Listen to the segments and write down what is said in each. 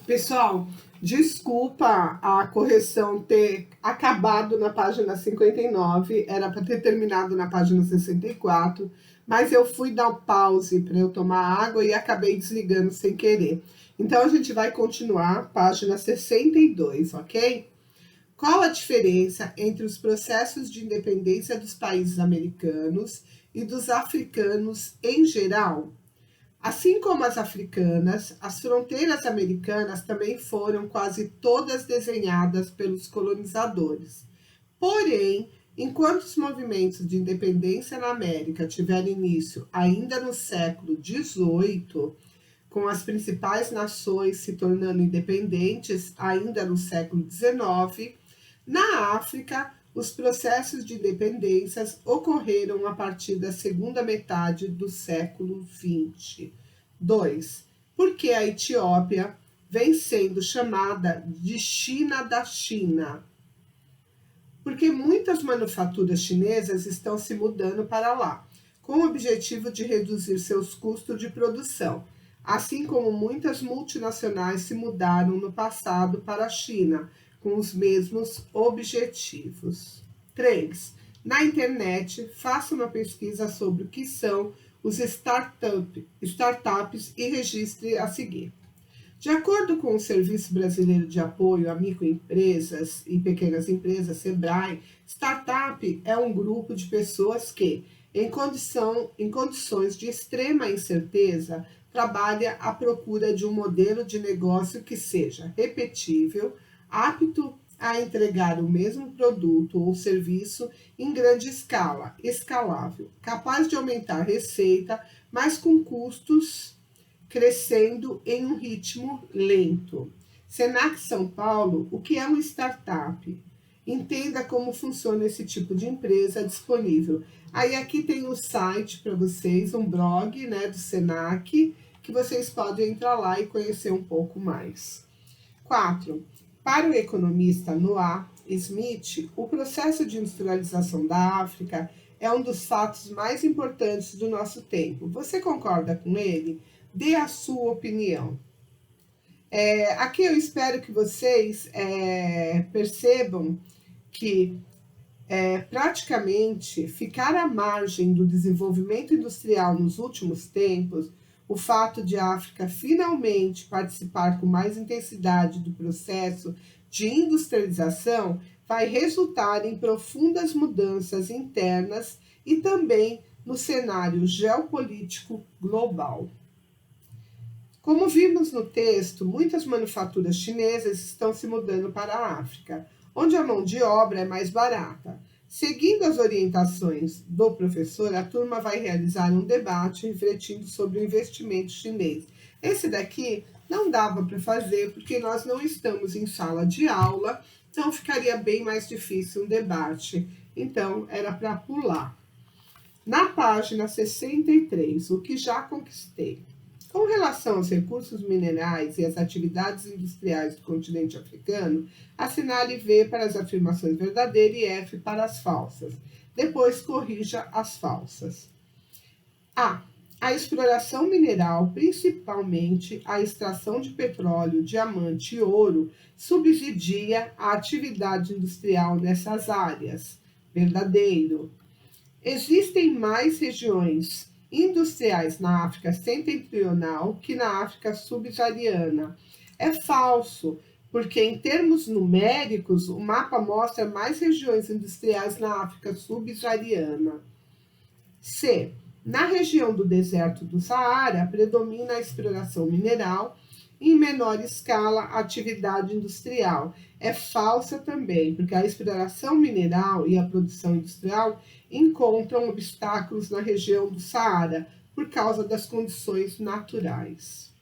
Pessoal, desculpa a correção ter acabado na página 59, era para ter terminado na página 64, mas eu fui dar pause para eu tomar água e acabei desligando sem querer. Então a gente vai continuar, página 62, ok? Qual a diferença entre os processos de independência dos países americanos e dos africanos em geral? Assim como as africanas, as fronteiras americanas também foram quase todas desenhadas pelos colonizadores. Porém, enquanto os movimentos de independência na América tiveram início ainda no século XVIII, com as principais nações se tornando independentes ainda no século XIX, na África, os processos de independência ocorreram a partir da segunda metade do século XX. 2. Por que a Etiópia vem sendo chamada de China da China? Porque muitas manufaturas chinesas estão se mudando para lá, com o objetivo de reduzir seus custos de produção, assim como muitas multinacionais se mudaram no passado para a China, com os mesmos objetivos. 3. Na internet, faça uma pesquisa sobre o que são os startups e registre a seguir. De acordo com o Serviço Brasileiro de Apoio a Microempresas e Pequenas Empresas, SEBRAE, startup é um grupo de pessoas que, em condições de extrema incerteza, trabalha à procura de um modelo de negócio que seja repetível, apto a entregar o mesmo produto ou serviço em grande escala, escalável, capaz de aumentar receita, mas com custos crescendo em um ritmo lento. Senac São Paulo, o que é uma startup? Entenda como funciona esse tipo de empresa disponível. Aí aqui tem o site para vocês, um blog, né, do Senac, que vocês podem entrar lá e conhecer um pouco mais. 4. Para o economista Noah Smith, o processo de industrialização da África é um dos fatos mais importantes do nosso tempo. Você concorda com ele? Dê a sua opinião. Aqui eu espero que vocês percebam que praticamente ficar à margem do desenvolvimento industrial nos últimos tempos, o fato de a África finalmente participar com mais intensidade do processo de industrialização vai resultar em profundas mudanças internas e também no cenário geopolítico global. Como vimos no texto, muitas manufaturas chinesas estão se mudando para a África, onde a mão de obra é mais barata. Seguindo as orientações do professor, a turma vai realizar um debate refletindo sobre o investimento chinês. Esse daqui não dava para fazer porque nós não estamos em sala de aula, então ficaria bem mais difícil um debate. Então, era para pular. Na página 63, o que já conquistei. Com relação aos recursos minerais e às atividades industriais do continente africano, assinale V para as afirmações verdadeiras e F para as falsas. Depois corrija as falsas. A. A exploração mineral, principalmente a extração de petróleo, diamante e ouro, subsidia a atividade industrial nessas áreas. Verdadeiro. Existem mais regiões industriais na África setentrional que na África subsaariana. É falso, porque em termos numéricos, o mapa mostra mais regiões industriais na África subsaariana. C. Na região do deserto do Saara, predomina a exploração mineral e, em menor escala, a atividade industrial. É falsa também, porque a exploração mineral e a produção industrial encontram obstáculos na região do Saara por causa das condições naturais.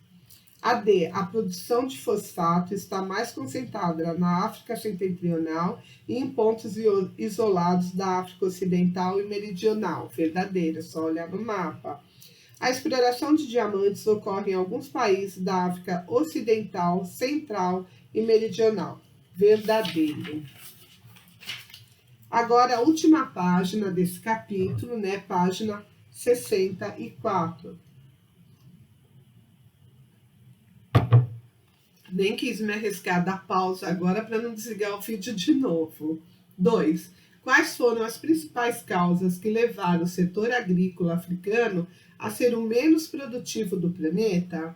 A D. A produção de fosfato está mais concentrada na África setentrional e em pontos isolados da África ocidental e meridional. Verdadeira, só olhar no mapa. A exploração de diamantes ocorre em alguns países da África ocidental, central e meridional. Verdadeiro. Agora, a última página desse capítulo, né? Página 64. Nem quis me arriscar da pausa agora para não desligar o vídeo de novo. 2. Quais foram as principais causas que levaram o setor agrícola africano a ser o menos produtivo do planeta?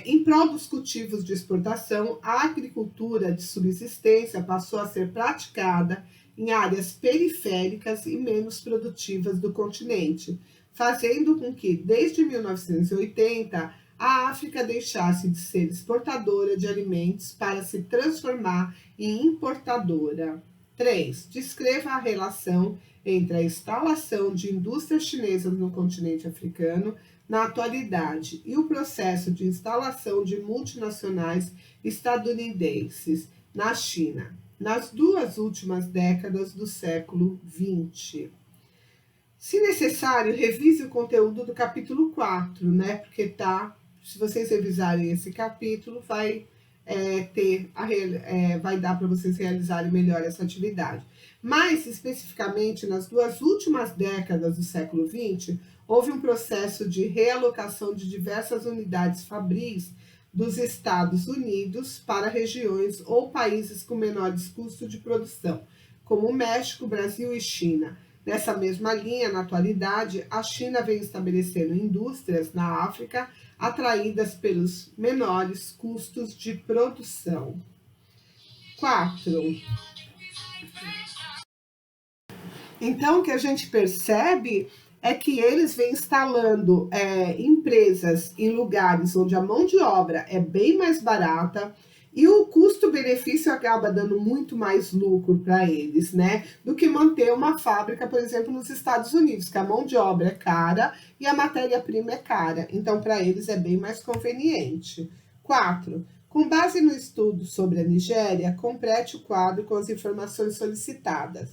Em prol dos cultivos de exportação, a agricultura de subsistência passou a ser praticada em áreas periféricas e menos produtivas do continente, fazendo com que, desde 1980, a África deixasse de ser exportadora de alimentos para se transformar em importadora. 3. Descreva a relação entre a instalação de indústrias chinesas no continente africano na atualidade e o processo de instalação de multinacionais estadunidenses na China, nas 2 últimas décadas do século XX. Se necessário, revise o conteúdo do capítulo 4, né? Porque se vocês revisarem esse capítulo, vai dar para vocês realizarem melhor essa atividade. Mais especificamente, nas 2 últimas décadas do século XX, houve um processo de realocação de diversas unidades fabris dos Estados Unidos para regiões ou países com menores custos de produção, como México, Brasil e China. Nessa mesma linha, na atualidade, a China vem estabelecendo indústrias na África atraídas pelos menores custos de produção. 4. Então, o que a gente percebe é que eles vêm instalando empresas em lugares onde a mão de obra é bem mais barata e o custo-benefício acaba dando muito mais lucro para eles, né? Do que manter uma fábrica, por exemplo, nos Estados Unidos, que a mão de obra é cara e a matéria-prima é cara. Então, para eles é bem mais conveniente. 4. Com base no estudo sobre a Nigéria, complete o quadro com as informações solicitadas.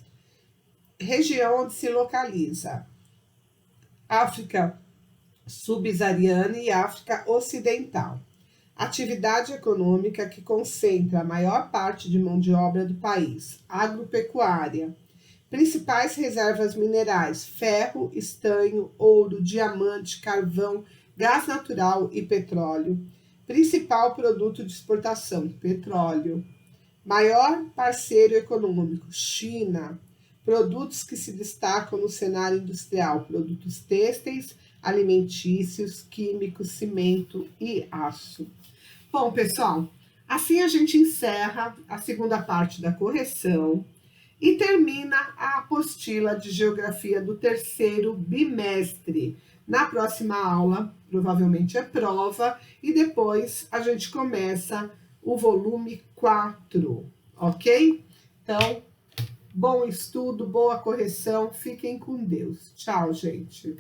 Região onde se localiza: África subsaariana e África ocidental. Atividade econômica que concentra a maior parte de mão de obra do país: agropecuária. Principais reservas minerais: ferro, estanho, ouro, diamante, carvão, gás natural e petróleo. Principal produto de exportação: petróleo. Maior parceiro econômico: China. Produtos que se destacam no cenário industrial: produtos têxteis, alimentícios, químicos, cimento e aço. Bom, pessoal, assim a gente encerra a segunda parte da correção e termina a apostila de geografia do 3º bimestre. Na próxima aula, provavelmente é prova, e depois a gente começa o volume 4, ok? Então, bom estudo, boa correção, fiquem com Deus. Tchau, gente.